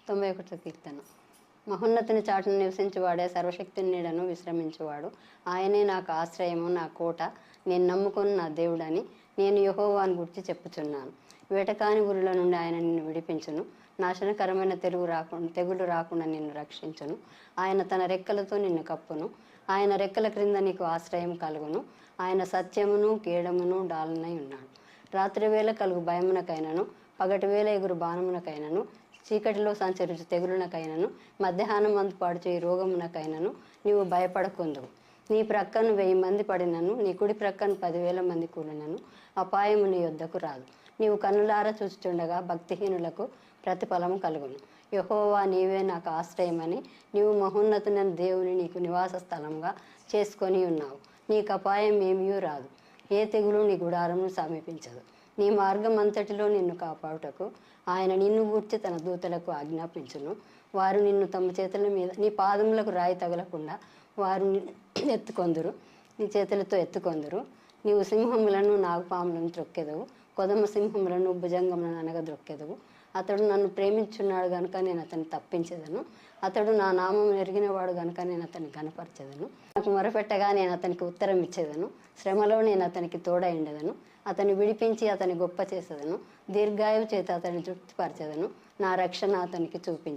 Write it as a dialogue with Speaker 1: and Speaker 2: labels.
Speaker 1: 91 కీర్తన. మహోన్నతుని చాటును నివసించువాడే, సర్వశక్తుని నీడను విశ్రమించువాడు. ఆయనే నాకు ఆశ్రయము, నా కోట, నేను నమ్ముకున్న నా దేవుడని నేను యెహోవాను గురించి చెప్పుచున్నాను. వేటకాని ఊరిలో నుండి ఆయన నిన్ను విడిపించును. నాశనకరమైన తెగులు రాకుండా నిన్ను రక్షించును. ఆయన తన రెక్కలతో నిన్ను కప్పును. ఆయన రెక్కల క్రింద నీకు ఆశ్రయం కలుగును. ఆయన సత్యమును కేడమును డాలనై ఉన్నాడు. రాత్రివేళ కలుగు భయమునకైనను, పగటివేళ ఎగురు బాణమునకైనను, చీకటిలో సంచరించు తెగులునకైనను, మధ్యాహ్నం అందు పాడుచే రోగమునకైనను నీవు భయపడకుందువు. నీ ప్రక్కను 1000 మంది పడినను, నీ కుడి ప్రక్కను 10,000 మంది కూలినను అపాయము నీ యొద్దకు రాదు. నీవు కన్నులారా చూచుచుండగా భక్తిహీనులకు ప్రతిఫలము కలుగును. యెహోవా, నీవే నాకు ఆశ్రయమని నీవు మహోన్నతునైన దేవుని నీకు నివాస స్థలంగా చేసుకొని ఉన్నావు. నీకు అపాయం ఏమీ రాదు, ఏ తెగులు నీ గుడారమును సమీపించదు. నీ మార్గం అంతటిలో నిన్ను కాపాడుటకు ఆయన నిన్ను గూర్చి తన దూతలకు ఆజ్ఞాపించును. వారు నిన్ను తమ చేతుల మీద, నీ పాదములకు రాయి తగలకుండా వారు ఎత్తుకొందురు, నీ చేతులతో ఎత్తుకొందురు. నీవు సింహములను నాగుపాములను త్రొక్కెదవు, కొదమ సింహములను భుజంగములను అనగద్రొక్కెదవు. అతడు నన్ను ప్రేమించున్నాడు గనుక నేను అతన్ని తప్పించేదను. అతడు నా నామం ఎరిగినవాడు గనుక నేను అతన్ని గనపరచెదను. నాకు మొరపెట్టగా నేను అతనికి ఉత్తరం ఇచ్చేదను. శ్రమలో నేను అతనికి తోడైండెదను. అతన్ని విడిపించి అతన్ని గొప్ప చేసేదను. దీర్ఘాయువు చేత అతన్ని తృప్తిపరచెదను. నా రక్షణ అతనికి చూపించి